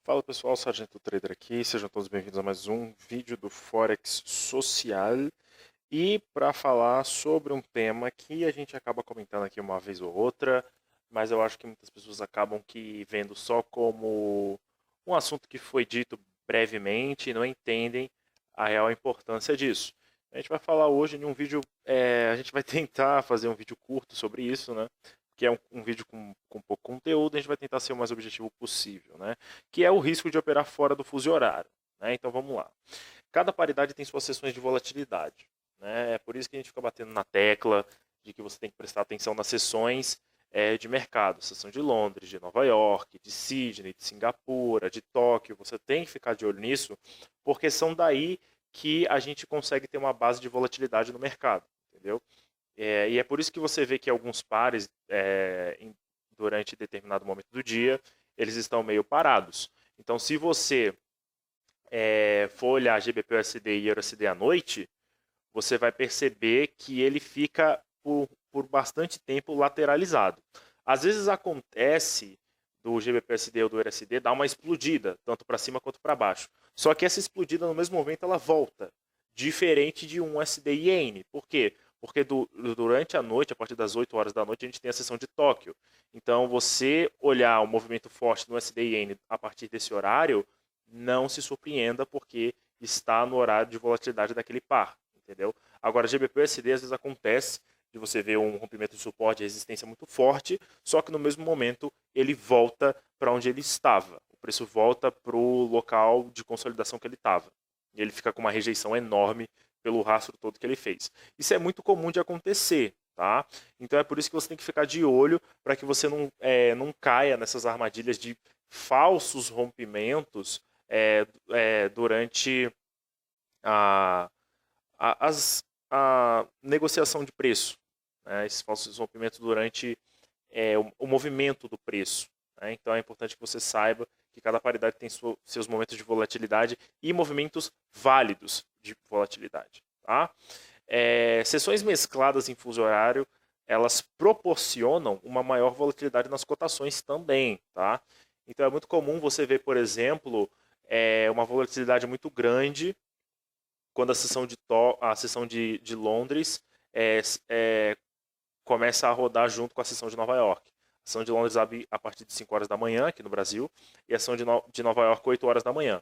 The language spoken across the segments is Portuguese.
Fala pessoal, Sargento Trader aqui, sejam todos bem-vindos a mais um vídeo do Forex Social. E para falar sobre um tema que a gente acaba comentando aqui uma vez ou outra, mas eu acho que muitas pessoas acabam que vendo só como um assunto que foi dito brevemente e não entendem a real importância disso. A gente vai falar hoje em um vídeo, a gente vai tentar fazer um vídeo curto sobre isso, né? Que é um vídeo com pouco conteúdo, a gente vai tentar ser o mais objetivo possível, né? Que é o risco de operar fora do fuso horário, né? Então vamos lá. Cada paridade tem suas seções de volatilidade, né? É por isso que a gente fica batendo na tecla de que você tem que prestar atenção nas sessões de mercado, sessão de Londres, de Nova York, de Sydney, de Singapura, de Tóquio. Você tem que ficar de olho nisso, porque são daí que a gente consegue ter uma base de volatilidade no mercado, entendeu? E é por isso que você vê que alguns pares, durante determinado momento do dia, eles estão meio parados. Então, se você for olhar GBP-USD e EUR-USD à noite, você vai perceber que ele fica por bastante tempo lateralizado. Às vezes acontece do GBP-USD ou do EUR-USD dar uma explodida, tanto para cima quanto para baixo. Só que essa explodida, no mesmo momento, ela volta. Diferente de um USD Yen. Por quê? Porque durante a noite, a partir das 8 horas da noite, a gente tem a sessão de Tóquio. Então, você olhar o movimento forte no USD Yen a partir desse horário, não se surpreenda, porque está no horário de volatilidade daquele par, entendeu? Agora, GBP-USD às vezes acontece de você ver um rompimento de suporte e resistência muito forte, só que no mesmo momento ele volta para onde ele estava. O preço volta para o local de consolidação que ele estava. E ele fica com uma rejeição enorme pelo rastro todo que ele fez. Isso é muito comum de acontecer, tá? Então é por isso que você tem que ficar de olho para que você não caia nessas armadilhas de falsos rompimentos durante a, a negociação de preço, né? Esses falsos rompimentos durante o movimento do preço, né? Então é importante que você saiba que cada paridade tem seus momentos de volatilidade e movimentos válidos de volatilidade. Tá? Sessões mescladas em fuso horário, elas proporcionam uma maior volatilidade nas cotações também. Tá? Então é muito comum você ver, por exemplo, uma volatilidade muito grande quando a sessão de Londres é, é, começa a rodar junto com a sessão de Nova York. A sessão de Londres abre a partir de 5 horas da manhã, aqui no Brasil, e a sessão de Nova York 8 horas da manhã.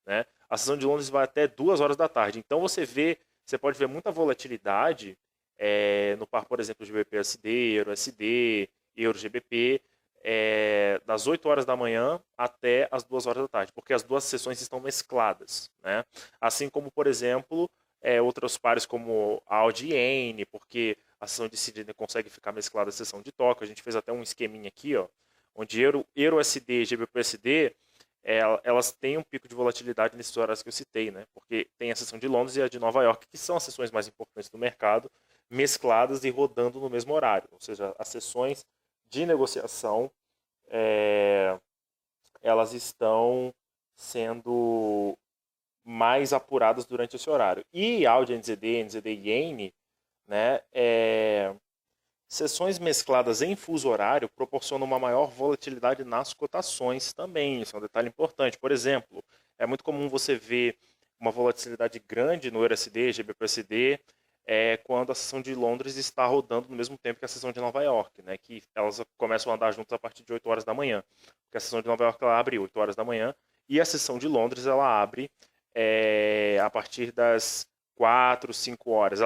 Né? A sessão de Londres vai até 2 horas da tarde. Então você pode ver muita volatilidade no par, por exemplo, de BPSD, EURUSD, EURGBP, das 8 horas da manhã até as 2 horas da tarde, porque as duas sessões estão mescladas. Né? Assim como, por exemplo, outros pares como a Audi e N, porque a sessão de Sydney consegue ficar mesclada a sessão de Tóquio. A gente fez até um esqueminha aqui, ó, onde EURUSD e GBPUSD elas têm um pico de volatilidade nesses horários que eu citei, né? Porque tem a sessão de Londres e a de Nova York, que são as sessões mais importantes do mercado, mescladas e rodando no mesmo horário. Ou seja, as sessões de negociação é, elas estão sendo mais apuradas durante esse horário. E Audi, NZD, NZD e Yen, né, sessões mescladas em fuso horário proporcionam uma maior volatilidade nas cotações também. Isso é um detalhe importante. Por exemplo, é muito comum você ver uma volatilidade grande no EURUSD, GBPUSD, quando a sessão de Londres está rodando no mesmo tempo que a sessão de Nova York, né, que elas começam a andar juntas a partir de 8 horas da manhã. Porque a sessão de Nova York ela abre 8 horas da manhã e a sessão de Londres ela abre a partir das 4, 5 horas.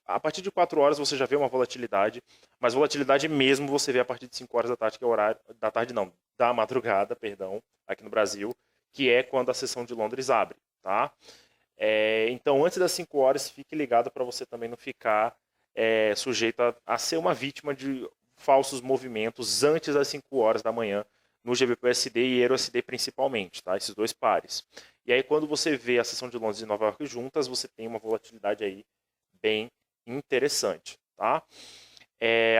A partir de 4 horas você já vê uma volatilidade, mas volatilidade mesmo você vê a partir de 5 horas da tarde, que é o horário da tarde não, da madrugada, perdão, aqui no Brasil, que é quando a sessão de Londres abre, tá? Então antes das 5 horas fique ligado para você também não ficar sujeito a ser uma vítima de falsos movimentos antes das 5 horas da manhã no GBPUSD e EURUSD principalmente, tá? Esses dois pares. E aí quando você vê a sessão de Londres e Nova York juntas, você tem uma volatilidade aí bem interessante, tá?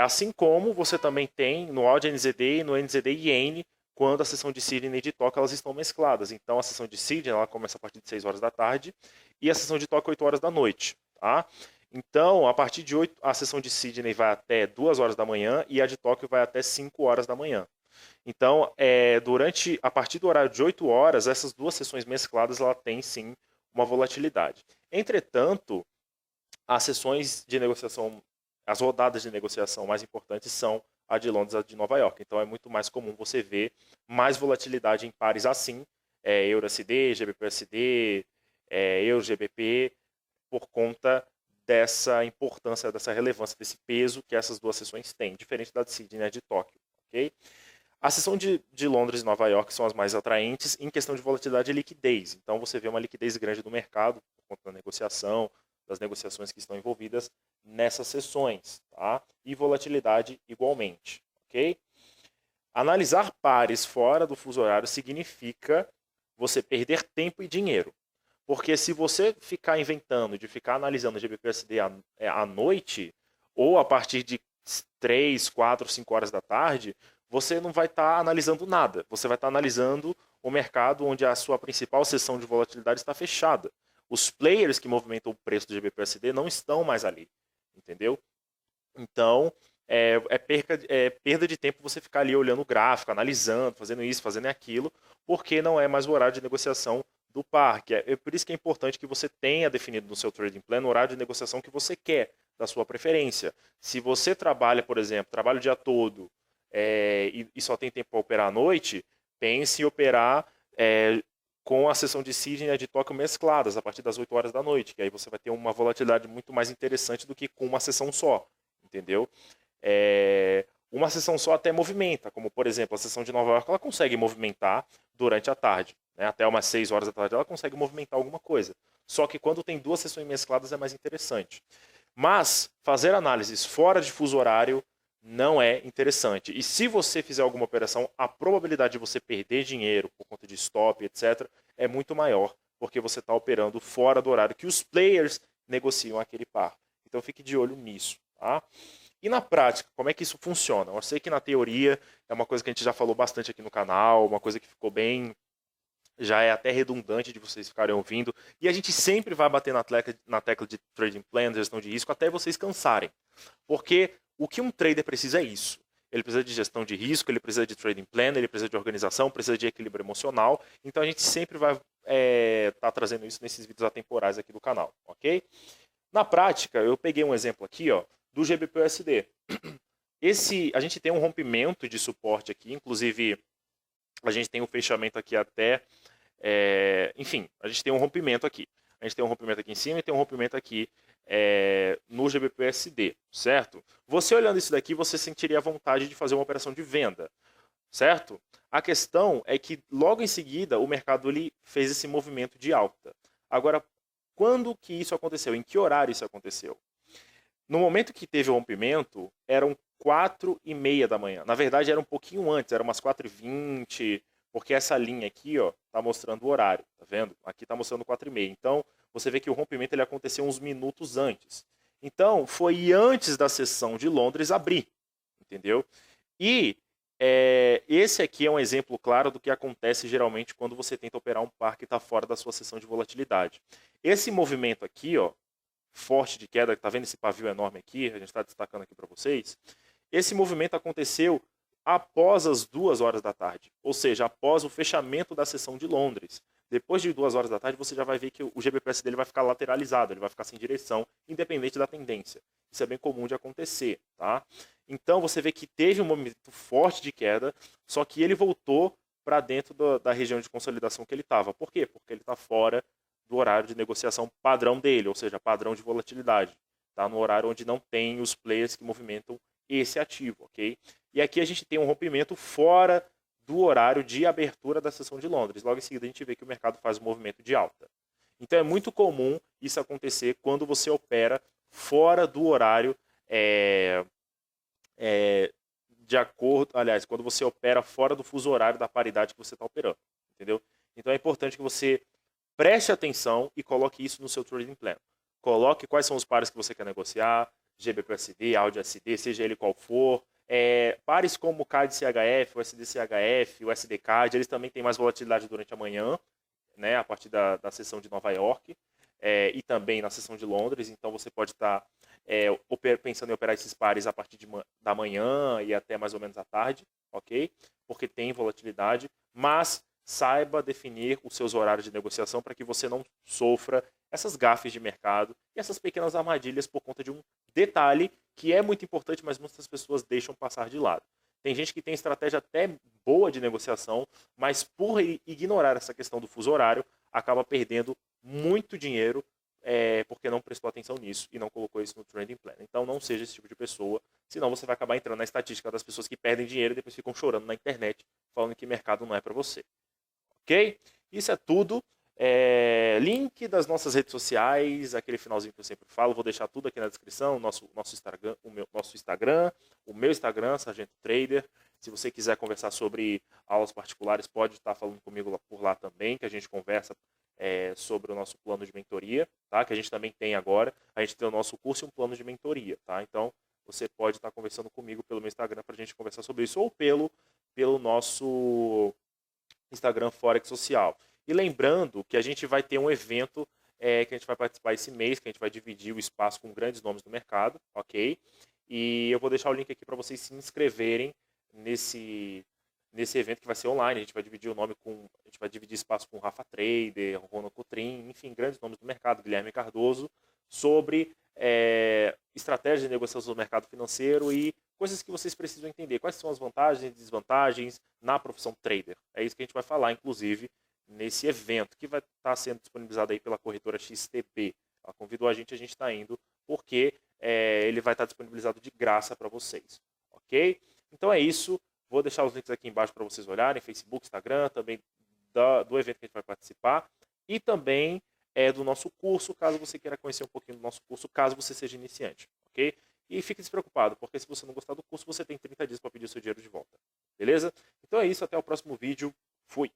Assim como você também tem no Audi NZD e no NZD Yen, quando a sessão de Sydney e de Tóquio elas estão mescladas. Então a sessão de Sydney ela começa a partir de 6 horas da tarde e a sessão de Tóquio 8 horas da noite, tá? Então, a partir de 8, a sessão de Sydney vai até 2 horas da manhã e a de Tóquio vai até 5 horas da manhã. Então, a partir do horário de 8 horas, essas duas sessões mescladas ela tem sim uma volatilidade. Entretanto, as sessões de negociação, as rodadas de negociação mais importantes são a de Londres e a de Nova York. Então é muito mais comum você ver mais volatilidade em pares assim, EURUSD, GBP-USD, EUR-GBP, por conta dessa importância, dessa relevância, desse peso que essas duas sessões têm, diferente da de Sydney e de Tóquio. Okay? A sessão de Londres e Nova York são as mais atraentes em questão de volatilidade e liquidez. Então você vê uma liquidez grande do mercado por conta da negociação, das negociações que estão envolvidas nessas sessões, tá? E volatilidade igualmente, ok? Analisar pares fora do fuso horário significa você perder tempo e dinheiro. Porque se você ficar inventando de ficar analisando o GBP/USD à noite, ou a partir de 3, 4, 5 horas da tarde, você não vai estar analisando nada. Você vai estar analisando o mercado onde a sua principal seção de volatilidade está fechada. Os players que movimentam o preço do GBP/USD não estão mais ali, entendeu? Então, perda de tempo você ficar ali olhando o gráfico, analisando, fazendo isso, fazendo aquilo, porque não é mais o horário de negociação do par. É por isso que é importante que você tenha definido no seu trading plan o horário de negociação que você quer, da sua preferência. Se você trabalha, por exemplo, trabalha o dia todo e só tem tempo para operar à noite, pense em operar com a sessão de Sydney e de Tóquio mescladas, a partir das 8 horas da noite, que aí você vai ter uma volatilidade muito mais interessante do que com uma sessão só, entendeu? Uma sessão só até movimenta, como por exemplo a sessão de Nova York, ela consegue movimentar durante a tarde, né? Até umas 6 horas da tarde ela consegue movimentar alguma coisa. Só que quando tem duas sessões mescladas é mais interessante. Mas fazer análises fora de fuso horário não é interessante. E se você fizer alguma operação, a probabilidade de você perder dinheiro por conta de stop, etc., é muito maior, porque você está operando fora do horário que os players negociam aquele par. Então fique de olho nisso. Tá? E na prática, como é que isso funciona? Eu sei que na teoria é uma coisa que a gente já falou bastante aqui no canal, uma coisa que ficou bem, já é até redundante de vocês ficarem ouvindo, e a gente sempre vai bater na tecla de trading plan, gestão de risco, até vocês cansarem. Porque o que um trader precisa é isso. Ele precisa de gestão de risco, ele precisa de trading plan, ele precisa de organização, precisa de equilíbrio emocional. Então a gente sempre vai estar trazendo isso nesses vídeos atemporais aqui do canal, ok? Na prática, eu peguei um exemplo aqui, ó, do GBP-USD. A gente tem um rompimento de suporte aqui, inclusive a gente tem um fechamento aqui até, enfim, a gente tem um rompimento aqui. A gente tem um rompimento aqui em cima e tem um rompimento aqui no GBP-USD, certo? Você olhando isso daqui, você sentiria a vontade de fazer uma operação de venda, certo? A questão é que logo em seguida o mercado ele fez esse movimento de alta. Agora, quando que isso aconteceu? Em que horário isso aconteceu? No momento que teve o rompimento, eram 4h30 da manhã. Na verdade, era um pouquinho antes, era umas 4h20, porque essa linha aqui, ó, tá mostrando o horário, tá vendo? Aqui tá mostrando 4h30. Então, você vê que o rompimento ele aconteceu uns minutos antes. Então, foi antes da sessão de Londres abrir, entendeu? E esse aqui é um exemplo claro do que acontece geralmente quando você tenta operar um par que está fora da sua sessão de volatilidade. Esse movimento aqui, ó, forte de queda, tá vendo esse pavio enorme aqui? A gente está destacando aqui para vocês. Esse movimento aconteceu após as 2 horas da tarde, ou seja, após o fechamento da sessão de Londres. Depois de 2 horas da tarde, você já vai ver que o GBP/USD dele vai ficar lateralizado, ele vai ficar sem direção, independente da tendência. Isso é bem comum de acontecer, tá? Então você vê que teve um movimento forte de queda, só que ele voltou para dentro da região de consolidação que ele estava. Por quê? Porque ele está fora do horário de negociação padrão dele, ou seja, padrão de volatilidade. Tá? No horário onde não tem os players que movimentam esse ativo, ok? E aqui a gente tem um rompimento fora do horário de abertura da sessão de Londres. Logo em seguida a gente vê que o mercado faz um movimento de alta. Então é muito comum isso acontecer quando você opera fora do horário de acordo, aliás, quando você opera fora do fuso horário da paridade que você está operando, entendeu? Então é importante que você preste atenção e coloque isso no seu trading plan. Coloque quais são os pares que você quer negociar, GBP/USD, AUD/USD, seja ele qual for. Pares como o CAD-CHF, o USD-CHF, o USD-CAD, eles também têm mais volatilidade durante a manhã, né, a partir da sessão de Nova York. e também na sessão de Londres, então você pode estar pensando em operar esses pares a partir da manhã e até mais ou menos à tarde, ok? Porque tem volatilidade, mas saiba definir os seus horários de negociação para que você não sofra essas gafes de mercado e essas pequenas armadilhas por conta de um detalhe que é muito importante, mas muitas pessoas deixam passar de lado. Tem gente que tem estratégia até boa de negociação, mas por ignorar essa questão do fuso horário, acaba perdendo muito dinheiro porque não prestou atenção nisso e não colocou isso no trading plan. Então não seja esse tipo de pessoa, senão você vai acabar entrando na estatística das pessoas que perdem dinheiro e depois ficam chorando na internet, falando que mercado não é para você. Ok? Isso é tudo. Link das nossas redes sociais, aquele finalzinho que eu sempre falo, vou deixar tudo aqui na descrição, nosso Instagram, o meu Instagram, Sargento Trader. Se você quiser conversar sobre aulas particulares, pode estar falando comigo por lá também, que a gente conversa sobre o nosso plano de mentoria, tá? Que a gente também tem agora. A gente tem o nosso curso e um plano de mentoria, tá? Então, você pode estar conversando comigo pelo meu Instagram para a gente conversar sobre isso, ou pelo nosso Instagram Forex Social. E lembrando que a gente vai ter um evento que a gente vai participar esse mês, que a gente vai dividir o espaço com grandes nomes do mercado, ok? E eu vou deixar o link aqui para vocês se inscreverem nesse evento que vai ser online. A gente vai dividir a gente vai dividir espaço com Rafa Trader, Ronald Cotrim, enfim, grandes nomes do mercado, Guilherme Cardoso, sobre estratégias de negociação do mercado financeiro e coisas que vocês precisam entender. Quais são as vantagens e desvantagens na profissão trader? É isso que a gente vai falar, inclusive, nesse evento, que vai estar sendo disponibilizado aí pela corretora XTB. Ela convidou a gente está indo, porque ele vai estar disponibilizado de graça para vocês. Ok? Então é isso. Vou deixar os links aqui embaixo para vocês olharem, Facebook, Instagram, também do evento que a gente vai participar. E também do nosso curso, caso você queira conhecer um pouquinho do nosso curso, caso você seja iniciante, ok? E fique despreocupado, porque se você não gostar do curso, você tem 30 dias para pedir o seu dinheiro de volta, beleza? Então é isso, até o próximo vídeo, fui!